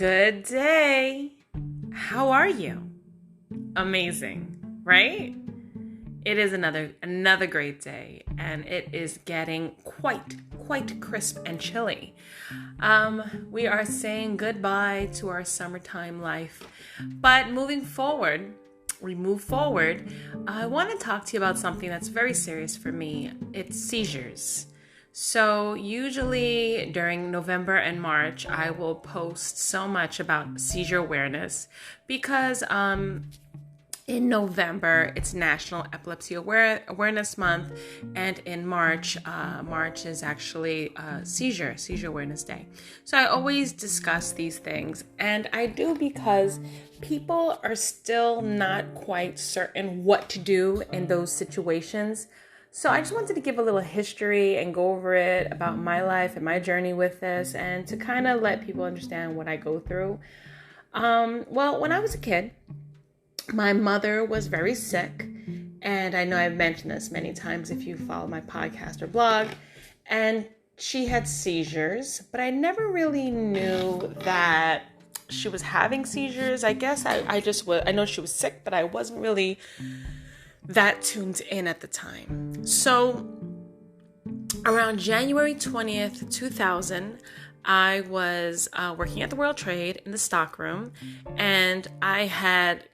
Good day. How are you? Amazing, right? It is another great day, and it is getting quite crisp and chilly. We are saying goodbye to our summertime life, but we move forward. I want to talk to you about something that's very serious for me. It's seizures. So usually during November and March, I will post so much about seizure awareness because in November, it's National Epilepsy Awareness Month, and in March is actually Seizure Awareness Day. So I always discuss these things, and I do because people are still not quite certain what to do in those situations. So I just wanted to give a little history and go over it about my life and my journey with this, and to kind of let people understand what I go through. Well, when I was a kid, my mother was very sick, and I know I've mentioned this many times if you follow my podcast or blog, and she had seizures, but I never really knew that she was having seizures. I guess I know she was sick, but I wasn't really that tuned in at the time. So around January 20th, 2000, I was working at the World Trade in the stockroom, and I had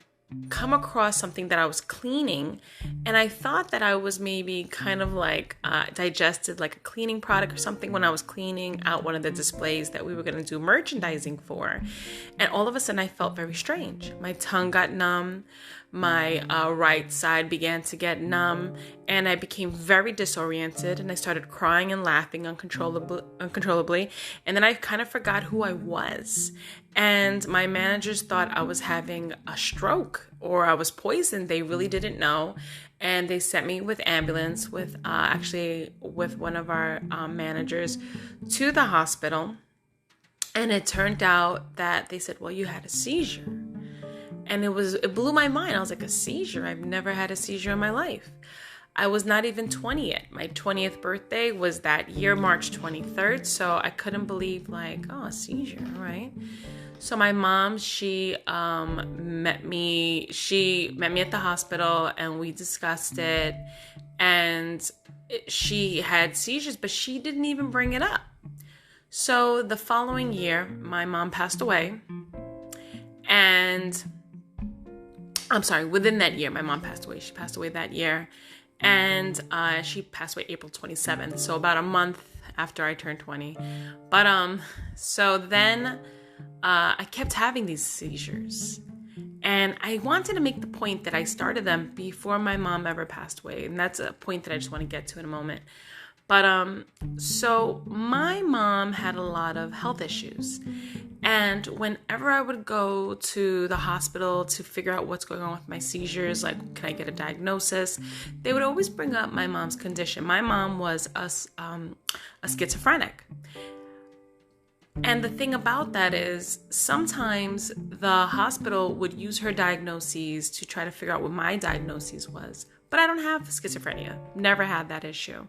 come across something that I was cleaning, and I thought that I was maybe kind of like digested like a cleaning product or something when I was cleaning out one of the displays that we were going to do merchandising for. And all of a sudden I felt very strange. My tongue got numb, my right side began to get numb, and I became very disoriented, and I started crying and laughing uncontrollably. And then I kind of forgot who I was. And my managers thought I was having a stroke or I was poisoned. They really didn't know. And they sent me with ambulance with one of our managers to the hospital. And it turned out that they said, well, you had a seizure. And it blew my mind. I was like, a seizure? I've never had a seizure in my life. I was not even 20 yet. My 20th birthday was that year, March 23rd. So I couldn't believe a seizure, right? So my mom, she met me at the hospital, and we discussed it, and she had seizures, but she didn't even bring it up. So the following year, my mom passed away, and within that year, my mom passed away. She passed away that year, and she passed away April 27th, so about a month after I turned 20. But so then I kept having these seizures, and I wanted to make the point that I started them before my mom ever passed away, and that's a point that I just want to get to in a moment. But so my mom had a lot of health issues, and whenever I would go to the hospital to figure out what's going on with my seizures, like, can I get a diagnosis, they would always bring up my mom's condition. My mom was a schizophrenic. And the thing about that is sometimes the hospital would use her diagnoses to try to figure out what my diagnosis was. But I don't have schizophrenia, never had that issue.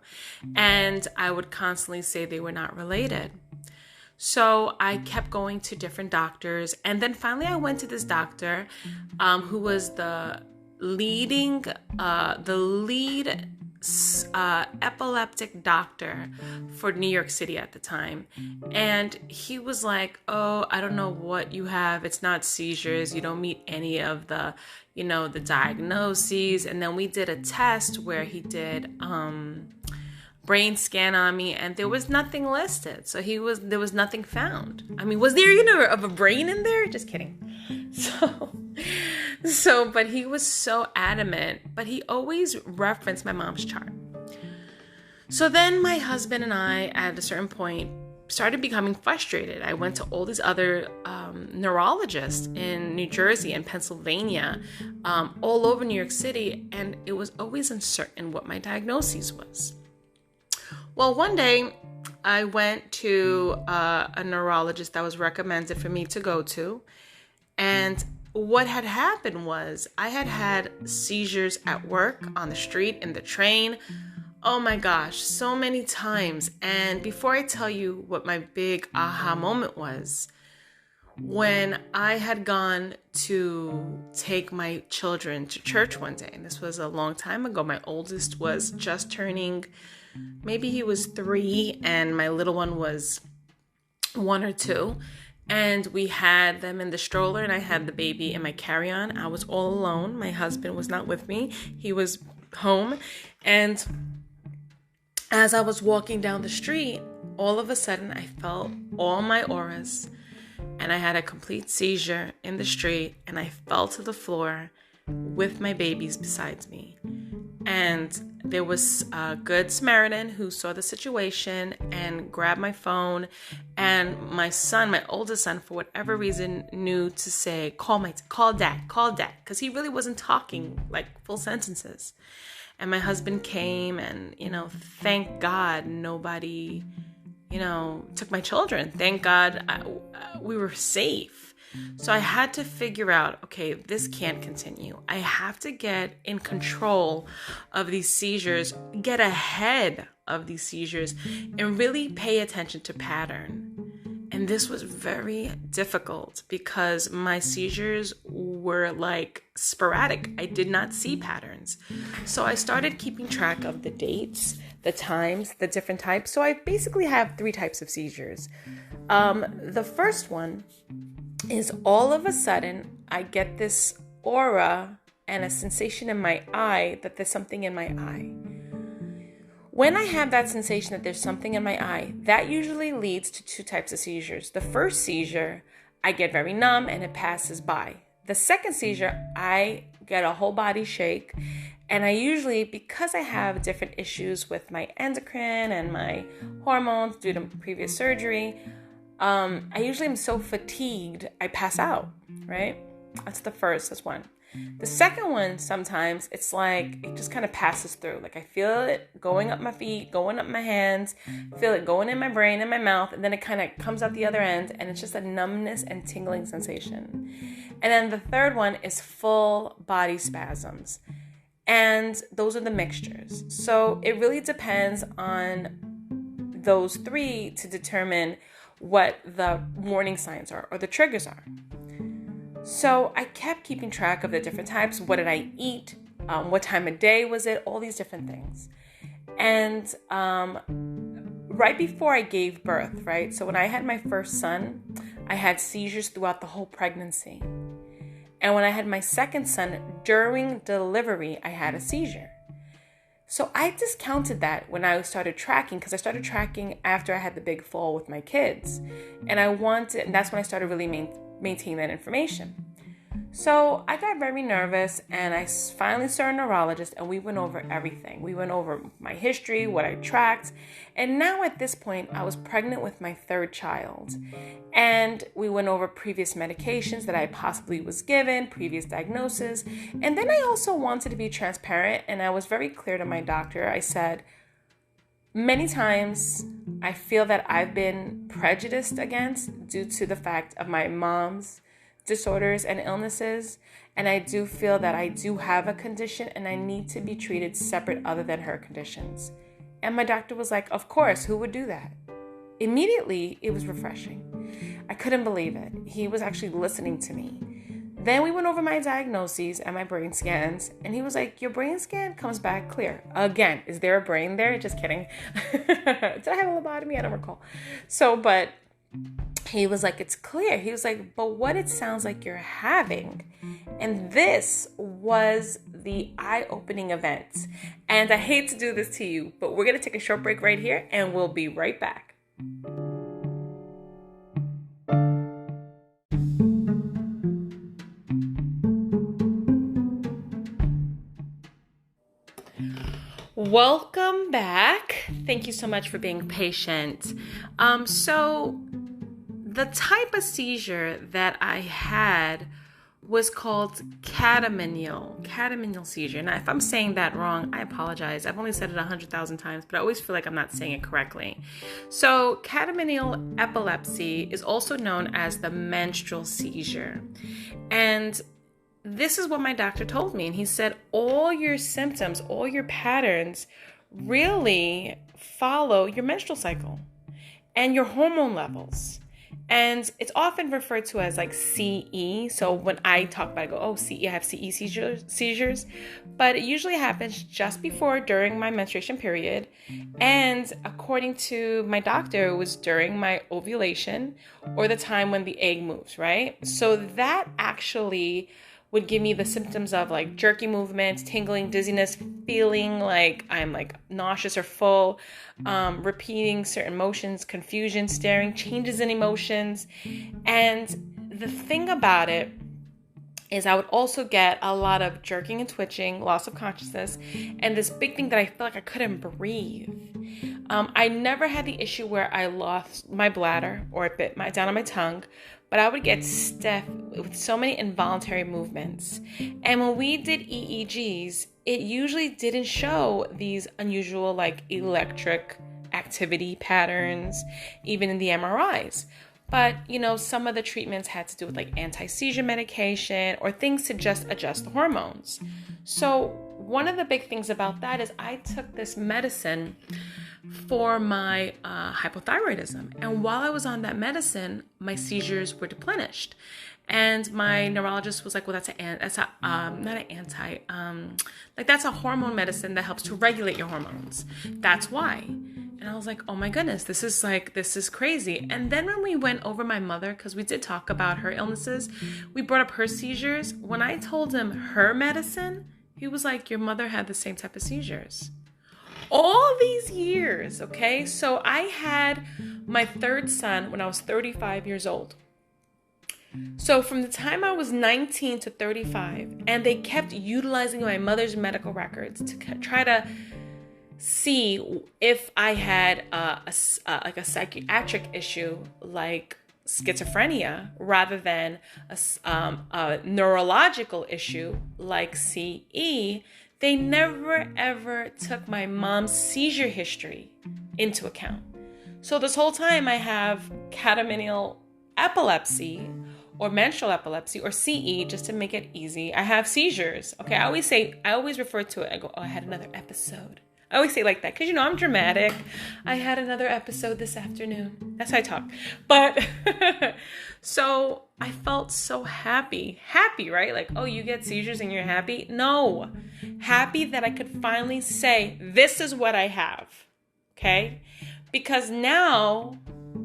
And I would constantly say they were not related. So I kept going to different doctors. And then finally I went to this doctor who was the lead epileptic doctor for New York City at the time. And he was like, oh, I don't know what you have. It's not seizures. You don't meet any of the, the diagnoses. And then we did a test where he did brain scan on me, and there was nothing listed. So there was nothing found. I mean, was there of a brain in there? Just kidding. But he was so adamant, but he always referenced my mom's chart. So then my husband and I, at a certain point, started becoming frustrated. I went to all these other neurologists in New Jersey and Pennsylvania, all over New York City, and it was always uncertain what my diagnosis was. Well, one day I went to a neurologist that was recommended for me to go to, and what had happened was I had seizures at work, on the street, in the train. Oh my gosh, so many times. And before I tell you what my big aha moment was, when I had gone to take my children to church one day, and this was a long time ago. My oldest was just turning, maybe he was 3, and my little one was 1 or 2. And we had them in the stroller, and I had the baby in my carry-on. I was all alone. My husband was not with me. He was home. And as I was walking down the street, all of a sudden I felt all my auras, and I had a complete seizure in the street, and I fell to the floor with my babies beside me. And there was a good Samaritan who saw the situation and grabbed my phone, and my son, my oldest son, for whatever reason, knew to say, call dad, because he really wasn't talking like full sentences. And my husband came, and, thank God nobody, took my children. Thank God we were safe. So I had to figure out, okay, this can't continue. I have to get in control of these seizures, get ahead of these seizures, and really pay attention to pattern. And this was very difficult because my seizures were like sporadic. I did not see patterns. So I started keeping track of the dates, the times, the different types. So I basically have 3 types of seizures. The first one is all of a sudden I get this aura and a sensation in my eye that there's something in my eye. When I have that sensation that there's something in my eye, that usually leads to 2 types of seizures. The first seizure, I get very numb and it passes by. The second seizure, I get a whole body shake, and I usually, because I have different issues with my endocrine and my hormones due to previous surgery, I usually am so fatigued, I pass out, right? That's one. The second one, sometimes it's like, it just kind of passes through. Like I feel it going up my feet, going up my hands, feel it going in my brain, in my mouth, and then it kind of comes out the other end, and it's just a numbness and tingling sensation. And then the third one is full body spasms. And those are the mixtures. So it really depends on those 3 to determine what the warning signs are or the triggers are. So I kept keeping track of the different types. What did I eat? What time of day was it? All these different things. And right before I gave birth, right? So when I had my first son, I had seizures throughout the whole pregnancy. And when I had my second son, during delivery, I had a seizure. So I discounted that when I started tracking, because I started tracking after I had the big fall with my kids. And that's when I started really maintaining that information. So I got very nervous, and I finally saw a neurologist, and we went over everything. We went over my history, what I tracked. And now at this point, I was pregnant with my 3rd child. And we went over previous medications that I possibly was given, previous diagnosis. And then I also wanted to be transparent, and I was very clear to my doctor. I said, many times I feel that I've been prejudiced against due to the fact of my mom's disorders and illnesses, and I do feel that I do have a condition and I need to be treated separate other than her conditions. And my doctor was like, of course, who would do that? Immediately, it was refreshing. I couldn't believe it. He was actually listening to me. Then we went over my diagnoses and my brain scans, and he was like, your brain scan comes back clear. Again, is there a brain there? Just kidding. Did I have a lobotomy? I don't recall. But he was like, it's clear. He was like, but what it sounds like you're having. And this was the eye-opening event. And I hate to do this to you, but we're going to take a short break right here, and we'll be right back. Welcome back. Thank you so much for being patient. So the type of seizure that I had was called catamenial seizure. Now, if I'm saying that wrong, I apologize. I've only said it 100,000 times, but I always feel like I'm not saying it correctly. So catamenial epilepsy is also known as the menstrual seizure. And this is what my doctor told me. And he said, all your symptoms, all your patterns really follow your menstrual cycle and your hormone levels. And it's often referred to as like CE. So when I talk about it, I go, oh, CE, I have CE seizures. But it usually happens just before, during my menstruation period. And according to my doctor, it was during my ovulation or the time when the egg moves, right? So that actually would give me the symptoms of like jerky movements, tingling, dizziness, feeling like I'm like nauseous or full, repeating certain motions, confusion, staring, changes in emotions. And the thing about it is I would also get a lot of jerking and twitching, loss of consciousness, and this big thing that I felt like I couldn't breathe. I never had the issue where I lost my bladder or it bit down on my tongue, but I would get stiff with so many involuntary movements. And when we did EEGs, it usually didn't show these unusual like electric activity patterns, even in the MRIs. But, some of the treatments had to do with like anti-seizure medication or things to just adjust the hormones. So one of the big things about that is I took this medicine for my hypothyroidism. And while I was on that medicine, my seizures were depleted. And my neurologist was like, well, that's a hormone medicine that helps to regulate your hormones. That's why. And I was like, oh my goodness, this is crazy. And then when we went over my mother, because we did talk about her illnesses, we brought up her seizures. When I told him her medicine, he was like, your mother had the same type of seizures. All these years, okay? So I had my third son when I was 35 years old. So from the time I was 19 to 35, and they kept utilizing my mother's medical records to try to see if I had a psychiatric issue like schizophrenia rather than a neurological issue like CE. They never ever took my mom's seizure history into account. So this whole time I have Catamenial Epilepsy or menstrual epilepsy or CE, just to make it easy. I have seizures. Okay, I always refer to it. I go, oh, I had another episode. I always say it like that because, I'm dramatic. I had another episode this afternoon. That's how I talk. But so I felt so happy. Happy, right? Like, oh, you get seizures and you're happy? No. Happy that I could finally say, this is what I have. Okay? Because now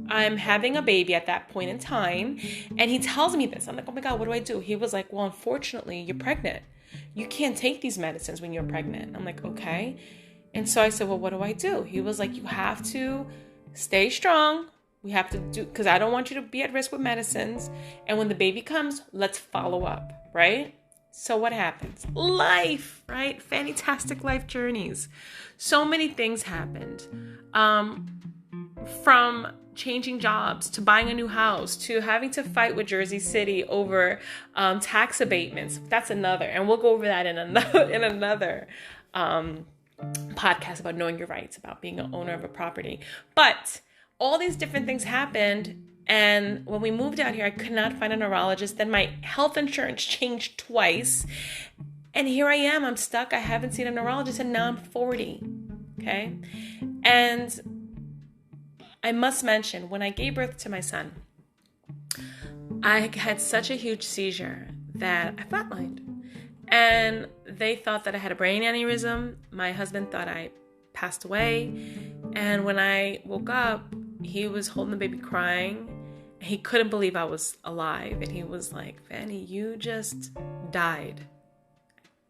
I'm having a baby at that point in time. And he tells me this. I'm like, oh my God, what do I do? He was like, well, unfortunately, you're pregnant. You can't take these medicines when you're pregnant. I'm like, okay. And so I said, well, what do I do? He was like, you have to stay strong. We have to do, because I don't want you to be at risk with medicines. And when the baby comes, let's follow up, right? So what happens? Life, right? Fannytasticlife journeys. So many things happened. From changing jobs to buying a new house to having to fight with Jersey City over tax abatements. That's another. And we'll go over that in another podcast about knowing your rights, about being an owner of a property. But all these different things happened. And when we moved out here, I could not find a neurologist. Then my health insurance changed twice. And here I am. I'm stuck. I haven't seen a neurologist and now I'm 40. Okay. And I must mention, when I gave birth to my son, I had such a huge seizure that I flatlined. And they thought that I had a brain aneurysm. My husband thought I passed away. And when I woke up, he was holding the baby crying. He couldn't believe I was alive. And he was like, Fanny, you just died.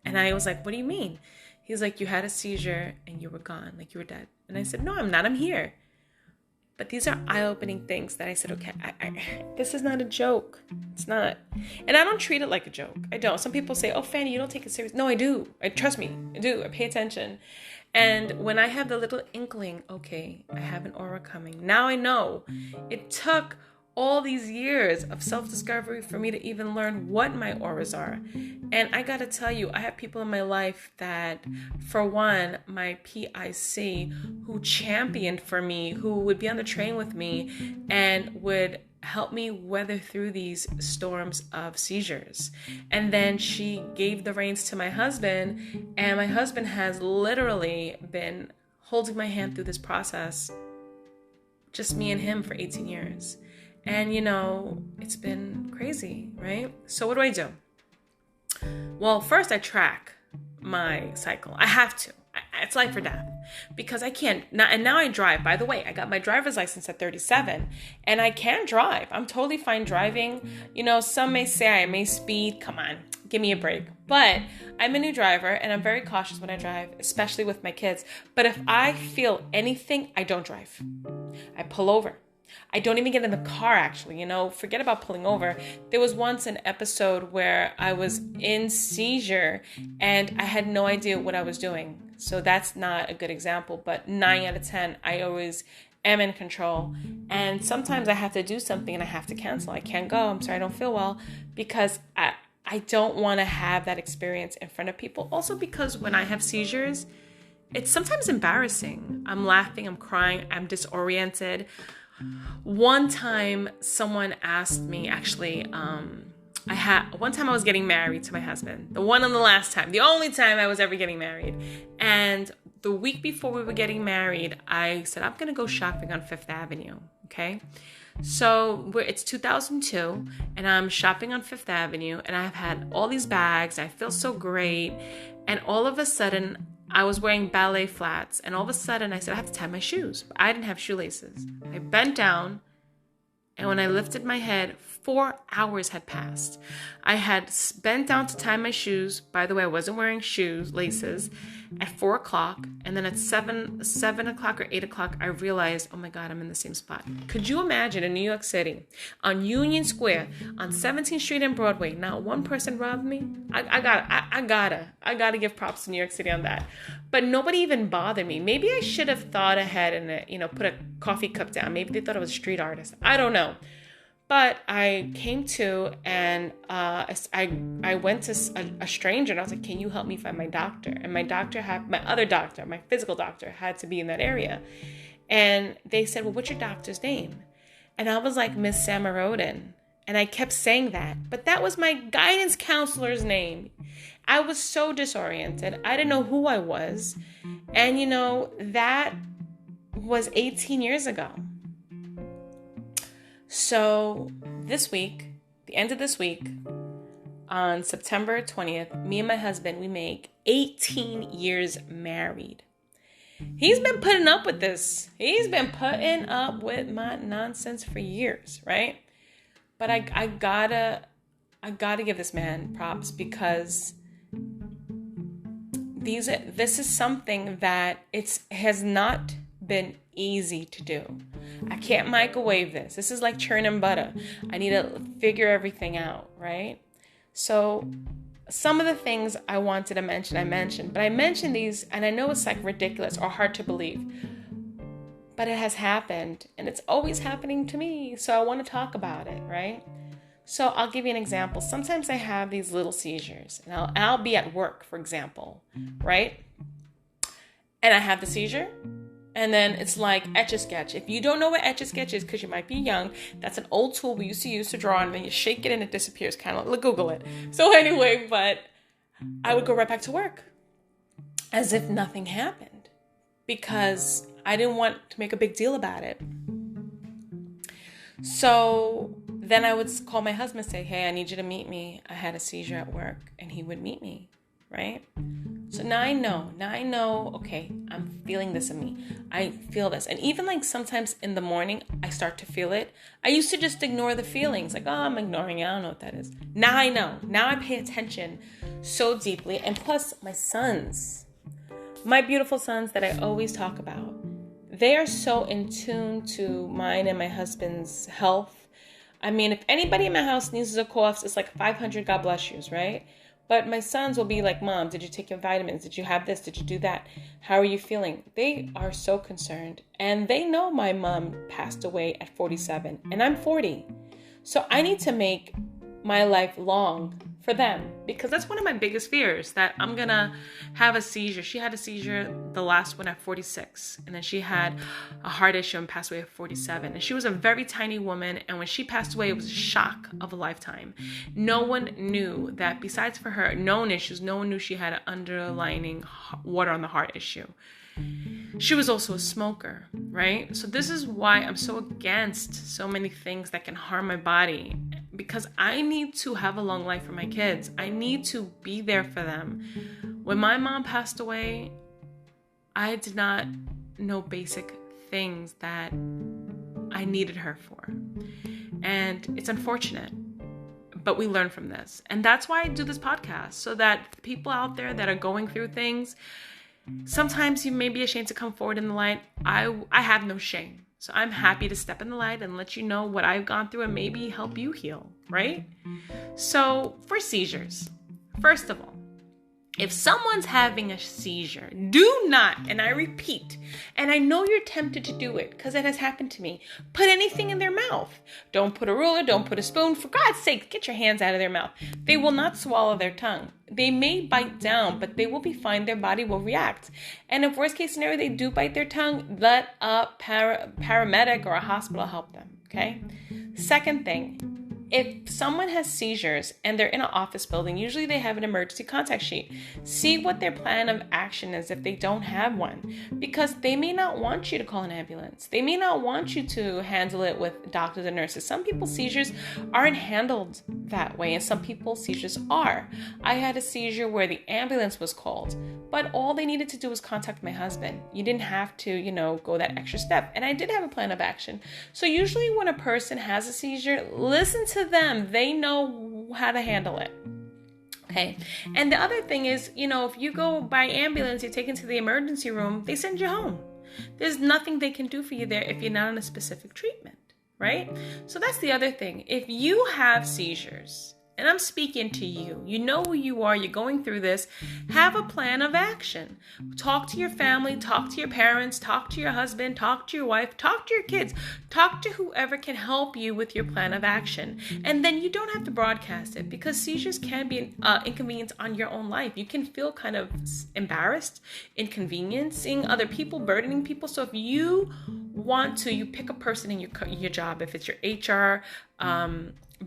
And I was like, what do you mean? He's like, you had a seizure and you were gone, like you were dead. And I said, no, I'm not. I'm here. But these are eye-opening things that I said, okay, this is not a joke. It's not. And I don't treat it like a joke. I don't. Some people say, oh, Fanny, you don't take it serious. No, I do. Trust me. I do. I pay attention. And when I have the little inkling, okay, I have an aura coming. Now I know. It took all these years of self-discovery for me to even learn what my auras are. And I got to tell you, I have people in my life that, for one, my PIC, who championed for me, who would be on the train with me and would help me weather through these storms of seizures. And then she gave the reins to my husband, and my husband has literally been holding my hand through this process, just me and him, for 18 years. And, it's been crazy, right? So what do? Well, first I track my cycle. I have to. It's life or death because I can't. And now I drive. By the way, I got my driver's license at 37 and I can drive. I'm totally fine driving. Some may say I may speed. Come on, give me a break. But I'm a new driver and I'm very cautious when I drive, especially with my kids. But if I feel anything, I don't drive. I pull over. I don't even get in the car, actually. Forget about pulling over. There was once an episode where I was in Seizure and I had no idea what I was doing. So that's not a good example, but 9 out of 10, I always am in control. And sometimes I have to do something and I have to cancel. I can't go. I'm sorry, I don't feel well, because I don't want to have that experience in front of people. Also because when I have seizures, it's sometimes embarrassing. I'm laughing, I'm crying, I'm disoriented. One time someone asked me, actually, one time I was getting married to my husband, the one and the last time, the only time I was ever getting married. And the week before we were getting married, I said, I'm going to go shopping on Fifth Avenue. Okay. So it's 2002 and I'm shopping on Fifth Avenue and I've had all these bags. I feel so great. And all of a sudden I was wearing ballet flats and all of a sudden I said, I have to tie my shoes. But I didn't have shoelaces. I bent down and when I lifted my head, 4 hours had passed. I had bent down to tie my shoes. By the way, I wasn't wearing laces at 4 o'clock. And then at 7 o'clock or 8 o'clock, I realized, oh my God, I'm in the same spot. Could you imagine in New York City, on Union Square, on 17th Street and Broadway, not one person robbed me? I gotta give props to New York City on that. But nobody even bothered me. Maybe I should have thought ahead and, put a coffee cup down. Maybe they thought I was a street artist. I don't know. But I came to and I went to a stranger and I was like, can you help me find my doctor? And my physical doctor had to be in that area. And they said, well, what's your doctor's name? And I was like, Miss Samarodin. And I kept saying that. But that was my guidance counselor's name. I was so disoriented. I didn't know who I was. And, that was 18 years ago. So this week, the end of this week, on September 20th, me and my husband, we make 18 years married. He's been putting up with this. He's been putting up with my nonsense for years, right? But I gotta give this man props because this is something that has not been easy to do. I can't microwave this. This is like churning butter. I need to figure everything out, right? So some of the things I wanted to mention, I mentioned. But I mentioned these, and I know it's like ridiculous or hard to believe. But it has happened, and it's always happening to me. So I want to talk about it, right? So I'll give you an example. Sometimes I have these little seizures, and I'll be at work, for example, right? And I have the seizure. And then it's like Etch-a-Sketch. If you don't know what Etch-a-Sketch is, because you might be young, that's an old tool we used to use to draw, and then you shake it and it disappears. Kind of, Google it. So anyway, but I would go right back to work as if nothing happened because I didn't want to make a big deal about it. So then I would call my husband and say, hey, I need you to meet me. I had a seizure at work, and he would meet me, right? So now I know, okay, I'm feeling this in me. I feel this. And even like sometimes in the morning, I start to feel it. I used to just ignore the feelings. Like, oh, I'm ignoring it. I don't know what that is. Now I know. Now I pay attention so deeply. And plus my sons, my beautiful sons that I always talk about, they are so in tune to mine and my husband's health. I mean, if anybody in my house sneezes or coughs, it's like 500 God bless yous, right? But my sons will be like, Mom, did you take your vitamins? Did you have this? Did you do that? How are you feeling? They are so concerned. And they know my mom passed away at 47 and I'm 40. So I need to make my life long for them because that's one of my biggest fears, that I'm going to have a seizure. She had a seizure, the last one, at 46. And then she had a heart issue and passed away at 47. And she was a very tiny woman. And when she passed away, it was a shock of a lifetime. No one knew that besides for her known issues, no one knew she had an underlying water on the heart issue. she was also a smoker, right? So this is why I'm so against so many things that can harm my body, because I need to have a long life for my kids. I need to be there for them. When my mom passed away, I did not know basic things that I needed her for. And it's unfortunate, but we learn from this. And that's why I do this podcast, so that people out there that are going through things, sometimes you may be ashamed to come forward in the light. I have no shame. So I'm happy to step in the light and let you know what I've gone through and maybe help you heal, right? So for seizures, first of all, if someone's having a seizure, do not, and I repeat, and I know you're tempted to do it because it has happened to me, put anything in their mouth. Don't put a ruler, don't put a spoon. For God's sake, get your hands out of their mouth. They will not swallow their tongue. They may bite down, but they will be fine. Their body will react. And if worst case scenario, they do bite their tongue, let a paramedic or a hospital help them, okay? Second thing, if someone has seizures and they're in an office building, usually they have an emergency contact sheet. See what their plan of action is if they don't have one, because they may not want you to call an ambulance. They may not want you to handle it with doctors and nurses. Some people's seizures aren't handled that way, and some people's seizures are. I had a seizure where the ambulance was called, but all they needed to do was contact my husband. You didn't have to, go that extra step. And I did have a plan of action. So usually when a person has a seizure, listen to them. They know how to handle it. Okay. And the other thing is, if you go by ambulance, you're taken to the emergency room, they send you home. There's nothing they can do for you there if you're not on a specific treatment, right? So that's the other thing. If you have seizures, and I'm speaking to you, you know who you are, you're going through this, have a plan of action. Talk to your family, talk to your parents, talk to your husband, talk to your wife, talk to your kids, talk to whoever can help you with your plan of action. And then you don't have to broadcast it, because seizures can be an inconvenience on your own life. You can feel kind of embarrassed, inconveniencing other people, burdening people. So if you want to, you pick a person in your job, if it's your HR,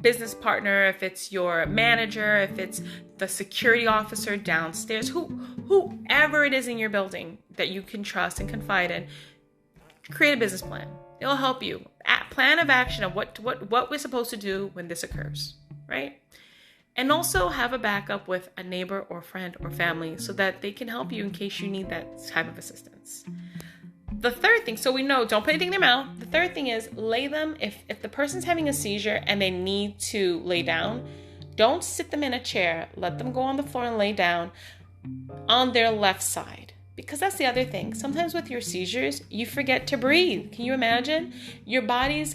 business partner, if it's your manager, if it's the security officer downstairs, whoever it is in your building that you can trust and confide in, create a business plan. It'll help you. Plan of action of what we're supposed to do when this occurs, right? And also have a backup with a neighbor or friend or family so that they can help you in case you need that type of assistance. The third thing, so we know, don't put anything in their mouth. The third thing is lay them, if the person's having a seizure and they need to lay down, don't sit them in a chair. Let them go on the floor and lay down on their left side. Because that's the other thing. Sometimes with your seizures, you forget to breathe. Can you imagine? Your body's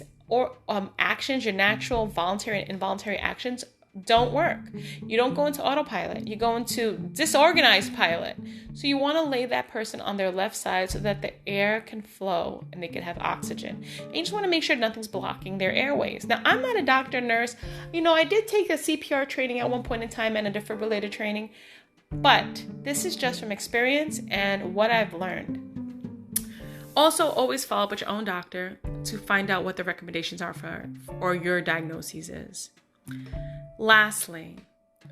actions, your natural voluntary and involuntary actions don't work. You don't go into autopilot. You go into disorganized pilot. So you want to lay that person on their left side so that the air can flow and they can have oxygen. And you just want to make sure nothing's blocking their airways. Now, I'm not a doctor, nurse. I did take a CPR training at one point in time and a defibrillator training, but this is just from experience and what I've learned. Also, always follow up with your own doctor to find out what the recommendations are for or your diagnosis is. Lastly,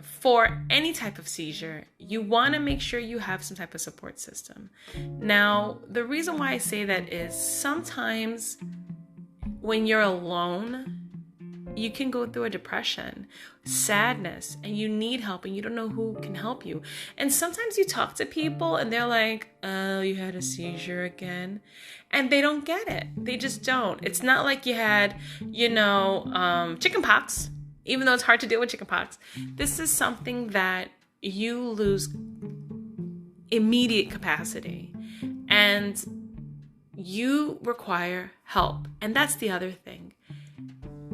for any type of seizure, you want to make sure you have some type of support system. Now, the reason why I say that is sometimes when you're alone, you can go through a depression, sadness, and you need help and you don't know who can help you. And sometimes you talk to people and they're like, oh, you had a seizure again. And they don't get it. They just don't. It's not like you had, chicken pox. Even though it's hard to deal with chickenpox, this is something that you lose immediate capacity and you require help. And that's the other thing.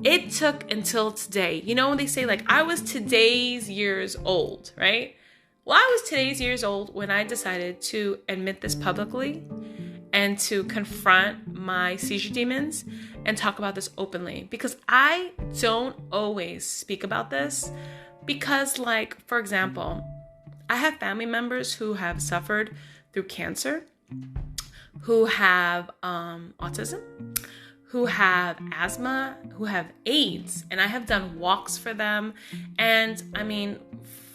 It took until today. When they say I was today's years old, right? Well, I was today's years old when I decided to admit this publicly and to confront my seizure demons and talk about this openly, because I don't always speak about this because, for example, I have family members who have suffered through cancer, who have autism, who have asthma, who have AIDS, and I have done walks for them. And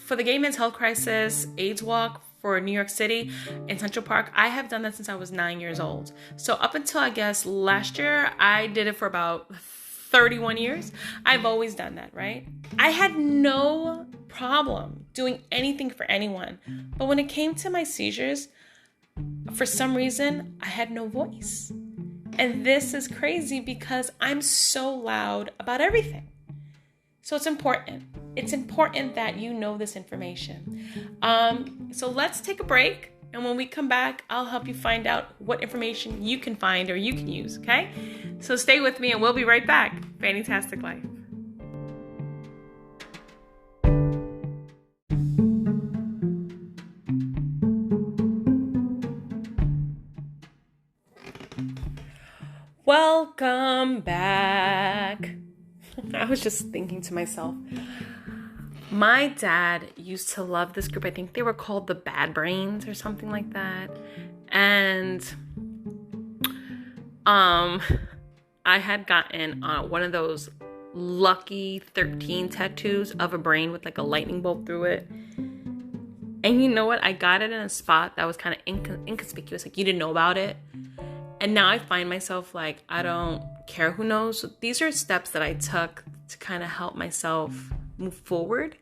for the Gay Men's Health Crisis AIDS Walk for New York City in Central Park. I have done that since I was 9 years old. So up until, I guess, last year, I did it for about 31 years. I've always done that, right? I had no problem doing anything for anyone. But when it came to my seizures, for some reason, I had no voice. And this is crazy because I'm so loud about everything. So it's important. It's important that you know this information. So let's take a break. And when we come back, I'll help you find out what information you can find or you can use, okay? So stay with me and we'll be right back. Fantastic Life. Welcome back. I was just thinking to myself, my dad used to love this group. I think they were called the Bad Brains or something like that. And I had gotten one of those lucky 13 tattoos of a brain with like a lightning bolt through it. And you know what? I got it in a spot that was kind of inconspicuous. Like you didn't know about it. And now I find myself like, I don't care who knows. So these are steps that I took to kind of help myself move forward.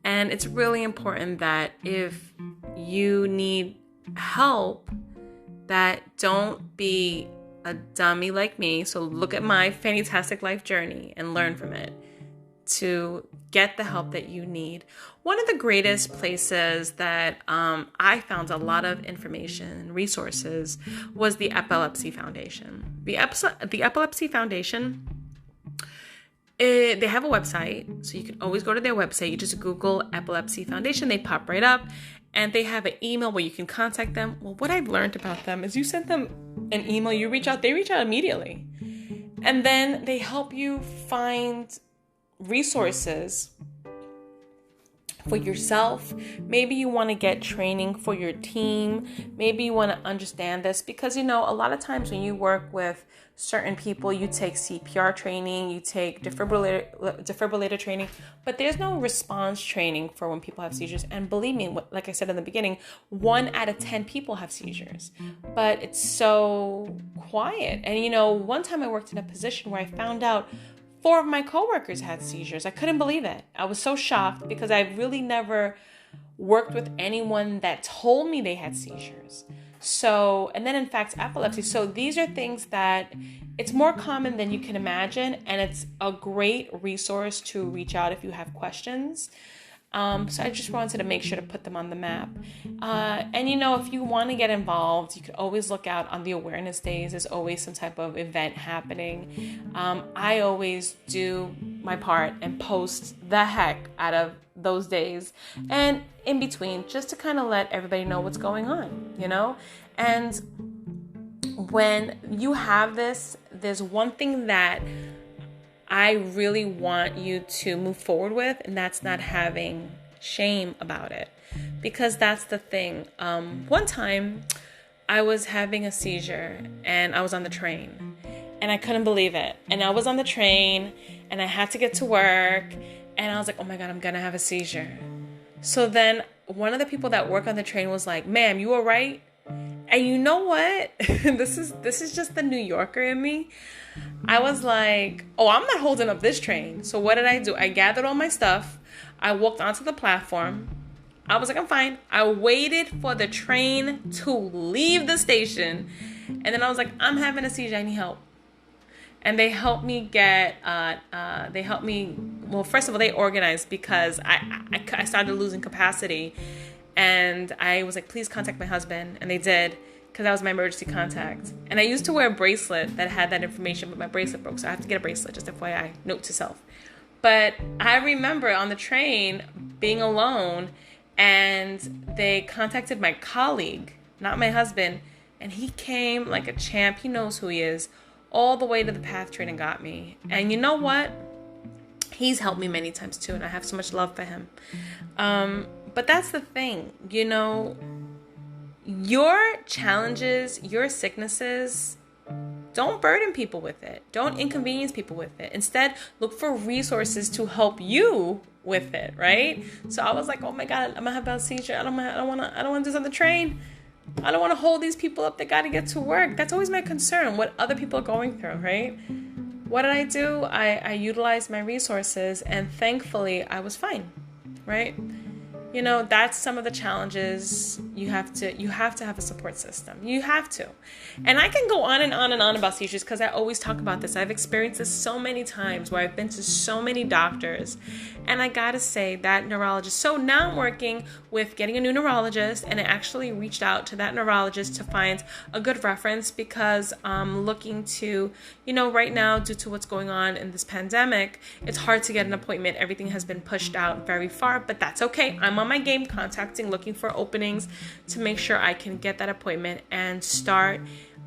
And it's really important that if you need help, that don't be a dummy like me. So look at my Fannytastic Life journey and learn from it to get the help that you need. One of the greatest places that I found a lot of information and resources was the Epilepsy Foundation. The Epilepsy Foundation, they have a website, so you can always go to their website. You just Google Epilepsy Foundation, they pop right up, and they have an email where you can contact them. Well, what I've learned about them is you send them an email, you reach out, they reach out immediately. And then they help you find resources for yourself. Maybe you want to get training for your team. Maybe you want to understand this because, you know, a lot of times when you work with certain people, you take CPR training, you take defibrillator training, but there's no response training for when people have seizures. And believe me, like I said in the beginning, 1 out of 10 people have seizures, but it's so quiet. And, you know, one time I worked in a position where I found out 4 of my coworkers had seizures. I couldn't believe it. I was so shocked because I really never worked with anyone that told me they had seizures. So, and then in fact, epilepsy. So these are things that it's more common than you can imagine. And it's a great resource to reach out if you have questions. So I just wanted to make sure to put them on the map. And, you know, if you want to get involved, you could always look out on the awareness days. There's always some type of event happening. I always do my part and post the heck out of those days and in between just to kind of let everybody know what's going on, you know? And when you have this, there's one thing that I really want you to move forward with, and that's not having shame about it. Because that's the thing. One time, I was having a seizure, and I was on the train, and I couldn't believe it. And I was on the train, and I had to get to work, and I was like, oh my God, I'm gonna have a seizure. So then one of the people that work on the train was like, ma'am, you all right? And you know what? This is just the New Yorker in me. I was like, oh, I'm not holding up this train. So what did I do? I gathered all my stuff. I walked onto the platform. I was like, I'm fine. I waited for the train to leave the station. And then I was like, I'm having a seizure. I need help. And they helped me well, first of all, they organized because I started losing capacity. And I was like, please contact my husband. And they did, because that was my emergency contact. And I used to wear a bracelet that had that information, but my bracelet broke. So I have to get a bracelet, just FYI, note to self. But I remember on the train being alone, and they contacted my colleague, not my husband. And he came like a champ. He knows who he is, all the way to the PATH train and got me. And you know what? He's helped me many times too, and I have so much love for him. But that's the thing, you know, your challenges, your sicknesses, don't burden people with it. Don't inconvenience people with it. Instead, look for resources to help you with it, right? So I was like, oh my God, I'm gonna have a seizure. I don't want to do this on the train. I don't want to hold these people up. They got to get to work. That's always my concern, what other people are going through, right? What did I do? I utilized my resources, and thankfully I was fine, right? You know, that's some of the challenges. You have to have a support system. You have to. And I can go on and on and on about seizures because I always talk about this. I've experienced this so many times where I've been to so many doctors. And I got to say, that neurologist. So now I'm working with getting a new neurologist, and I actually reached out to that neurologist to find a good reference because I'm looking to, you know, right now, due to what's going on in this pandemic, it's hard to get an appointment. Everything has been pushed out very far, but that's okay. I'm on my game, contacting, looking for openings to make sure I can get that appointment and start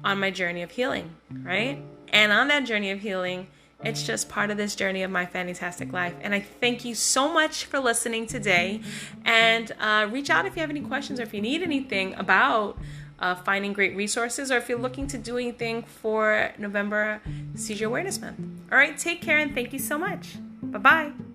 on my journey of healing, right? And on that journey of healing, it's just part of this journey of my fantastic life. And I thank you so much for listening today. And reach out if you have any questions or if you need anything about finding great resources, or if you're looking to do anything for November Seizure Awareness Month. All right, take care and thank you so much. Bye-bye.